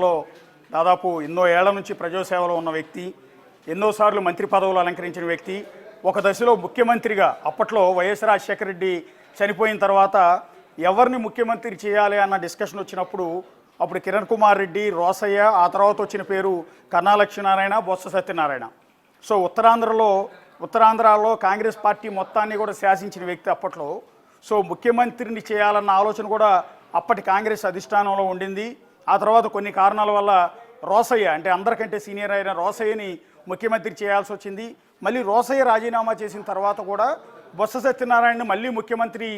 లో దాదాపు ఎన్నో ఏళ్ల నుంచి ప్రజాసేవలో ఉన్న వ్యక్తి, ఎన్నోసార్లు మంత్రి పదవులు అలంకరించిన వ్యక్తి, ఒక దశలో ముఖ్యమంత్రిగా అప్పట్లో వైఎస్ రాజశేఖర రెడ్డి చనిపోయిన తర్వాత ఎవరిని ముఖ్యమంత్రి చేయాలి అన్న డిస్కషన్ వచ్చినప్పుడు అప్పుడు కిరణ్ కుమార్ రెడ్డి, రోసయ్య, ఆ తర్వాత వచ్చిన పేరు కన్నా లక్ష్మీనారాయణ, బొత్స సత్యనారాయణ. సో ఉత్తరాంధ్రలో కాంగ్రెస్ పార్టీ మొత్తాన్ని కూడా శాసించిన వ్యక్తి అప్పట్లో. సో ముఖ్యమంత్రిని చేయాలన్న ఆలోచన కూడా అప్పటి కాంగ్రెస్ అధిష్టానంలో ఉండింది. ఆ తర్వాత కొన్ని కారణాల వల్ల రోసయ్య, అంటే అందరికంటే సీనియర్ అయిన రోసయ్యని ముఖ్యమంత్రి చేయాల్సి వచ్చింది. మళ్ళీ రోసయ్య రాజీనామా చేసిన తర్వాత కూడా బొత్స సత్యనారాయణని మళ్ళీ ముఖ్యమంత్రి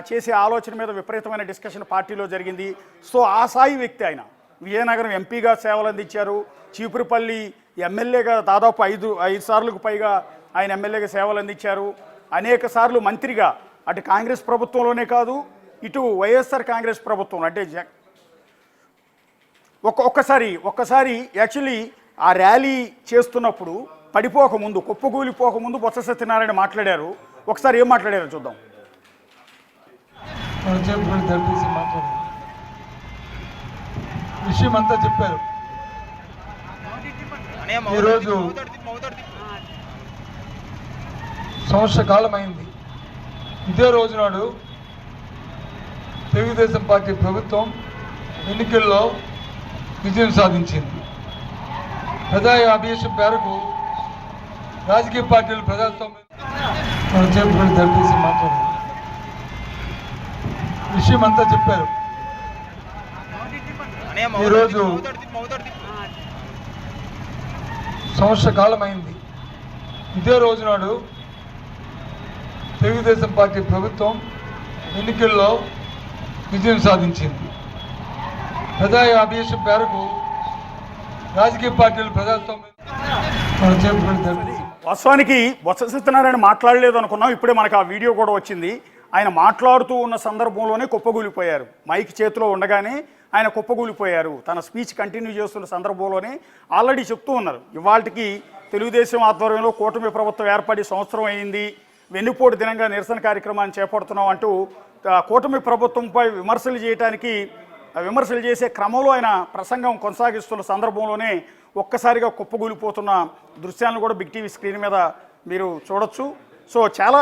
చేసే ఆలోచన మీద విపరీతమైన డిస్కషన్ పార్టీలో జరిగింది. సో ఆ స్థాయి వ్యక్తి ఆయన. విజయనగరం ఎంపీగా సేవలు అందించారు, చీపురుపల్లి ఎమ్మెల్యేగా దాదాపు ఐదు సార్లకు పైగా ఆయన ఎమ్మెల్యేగా సేవలు అందించారు, అనేక సార్లు మంత్రిగా అటు కాంగ్రెస్ ప్రభుత్వంలోనే కాదు ఇటు వైఎస్ఆర్ కాంగ్రెస్ ప్రభుత్వం అంటే ఒక్కసారి యాక్చువల్లీ ఆ ర్యాలీ చేస్తున్నప్పుడు పడిపోకముందు, కుప్పకూలిపోకముందు బొత్స సత్యనారాయణ మాట్లాడారు. ఒకసారి ఏం మాట్లాడారో చూద్దాం. విషయం అంతా చెప్పారు. ఈరోజు సంవత్సర కాలం అయింది. ఇదే రోజు నాడు తెలుగుదేశం పార్టీ ప్రభుత్వం ఎన్నికల్లో విజయం సాధించింది. ప్రజా ఆదేశం మేరకు రాజకీయ పార్టీలు ప్రజాస్వామ్యం జరిపేసి మాట్లాడారు. విషయం అంతా చెప్పారు. ఈరోజు సంవత్సర కాలం అయింది. ఇదే రోజు నాడు తెలుగుదేశం పార్టీ ప్రభుత్వం ఎన్నికల్లో విజయం సాధించింది. ప్రజా ఆదేశం మేరకు రాజకీయ పార్టీలు ప్రజాస్వామ్యం. వాస్తవానికి బొత్స సత్యనారాయణ మాట్లాడలేదు అనుకున్నాం. ఇప్పుడే మనకు ఆ వీడియో కూడా వచ్చింది. ఆయన మాట్లాడుతూ ఉన్న సందర్భంలోనే కుప్పగూలిపోయారు. మైక్ చేతిలో ఉండగానే ఆయన కుప్పగూలిపోయారు. తన స్పీచ్ కంటిన్యూ చేస్తున్న సందర్భంలోనే ఆల్రెడీ చెప్తూ ఉన్నారు, ఇవాళకి తెలుగుదేశం ఆధ్వర్యంలో కూటమి ప్రభుత్వం ఏర్పడి సంవత్సరం అయింది, వెన్నుపోటు దినంగా నిరసన కార్యక్రమాన్ని చేపడుతున్నాం అంటూ కూటమి ప్రభుత్వంపై విమర్శలు చేసే క్రమంలో ఆయన ప్రసంగం కొనసాగిస్తున్న సందర్భంలోనే ఒక్కసారిగా కుప్పగూలిపోతున్న దృశ్యాలను కూడా బిగ్ టీవీ స్క్రీన్ మీద మీరు చూడొచ్చు. సో చాలా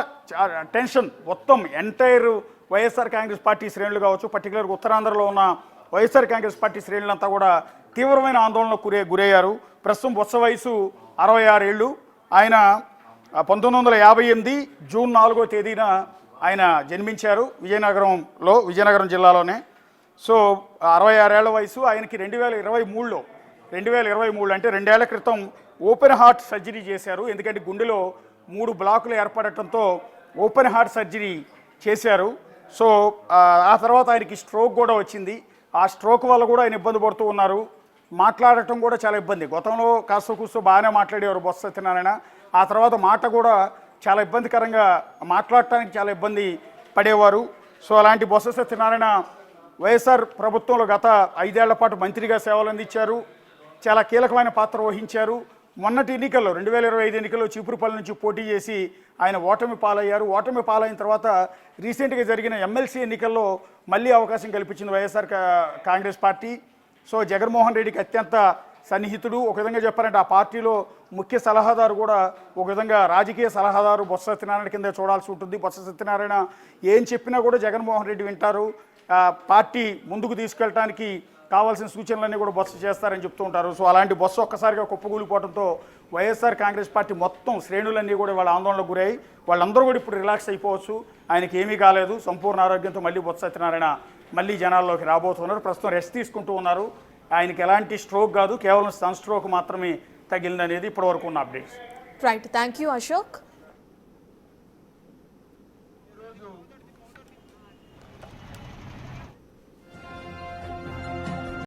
టెన్షన్, మొత్తం ఎంటైర్ వైఎస్ఆర్ కాంగ్రెస్ పార్టీ శ్రేణులు కావచ్చు, పర్టికులర్గా ఉత్తరాంధ్రలో ఉన్న వైఎస్ఆర్ కాంగ్రెస్ పార్టీ శ్రేణులంతా కూడా తీవ్రమైన ఆందోళనకు గురయ్యారు. ప్రస్తుతం బొత్స వయసు 66 ఏళ్ళు. ఆయన 1958 జూన్ 4వ తేదీన ఆయన జన్మించారు విజయనగరం జిల్లాలోనే. సో 66 ఏళ్ల వయసు. ఆయనకి 2023 అంటే 2 ఏళ్ల క్రితం ఓపెన్ హార్ట్ సర్జరీ చేశారు. ఎందుకంటే గుండెలో 3 బ్లాకులు ఏర్పడటంతో ఓపెన్ హార్ట్ సర్జరీ చేశారు. సో ఆ తర్వాత ఆయనకి స్ట్రోక్ కూడా వచ్చింది. ఆ స్ట్రోక్ వల్ల కూడా ఆయన ఇబ్బంది పడుతూ ఉన్నారు. మాట్లాడటం కూడా చాలా ఇబ్బంది. గతంలో కాస్త కూస్తూ బాగానే మాట్లాడేవారు బొత్స సత్యనారాయణ. ఆ తర్వాత మాట కూడా చాలా ఇబ్బందికరంగా, మాట్లాడటానికి చాలా ఇబ్బంది పడేవారు. సో అలాంటి బొత్స సత్యనారాయణ వైఎస్ఆర్ ప్రభుత్వంలో గత 5 ఏళ్ల పాటు మంత్రిగా సేవలు అందించారు, చాలా కీలకమైన పాత్ర వహించారు. మొన్నటి ఎన్నికల్లో 2025 ఎన్నికల్లో చీపురుపల్లి నుంచి పోటీ చేసి ఆయన ఓటమి పాలయ్యారు. ఓటమి పాలైన తర్వాత రీసెంట్గా జరిగిన ఎమ్మెల్సీ ఎన్నికల్లో మళ్ళీ అవకాశం కల్పించింది వైఎస్ఆర్ కాంగ్రెస్ పార్టీ. సో జగన్మోహన్ రెడ్డికి అత్యంత సన్నిహితుడు. ఒక విధంగా చెప్పారంటే ఆ పార్టీలో ముఖ్య సలహాదారు కూడా ఒక విధంగా రాజకీయ సలహాదారు బొత్స సత్యనారాయణ కింద చూడాల్సి ఉంటుంది. బొత్స సత్యనారాయణ ఏం చెప్పినా కూడా జగన్మోహన్ రెడ్డి వింటారు. పార్టీ ముందుకు తీసుకెళ్ళడానికి కావాల్సిన సూచనలన్నీ కూడా బొత్స చేస్తారని చెప్తూ ఉంటారు. సో అలాంటి బొత్స ఒక్కసారిగా కుప్పకూలిపోవడంతో వైఎస్ఆర్ కాంగ్రెస్ పార్టీ మొత్తం శ్రేణులన్నీ కూడా వాళ్ళ ఆందోళనకు గురయ్యాయి. వాళ్ళందరూ కూడా ఇప్పుడు రిలాక్స్ అయిపోవచ్చు. ఆయనకి ఏమీ కాలేదు, సంపూర్ణ ఆరోగ్యంతో మళ్ళీ బొత్స సత్యనారాయణ మళ్ళీ జనాల్లోకి రాబోతున్నారు. ప్రస్తుతం రెస్ట్ తీసుకుంటూ ఉన్నారు. ఆయనకి ఎలాంటి స్ట్రోక్ కాదు, కేవలం సన్ స్ట్రోక్ మాత్రమే తగిలిందనేది ఇప్పటివరకు ఉన్న updates. Right, thank you Ashok.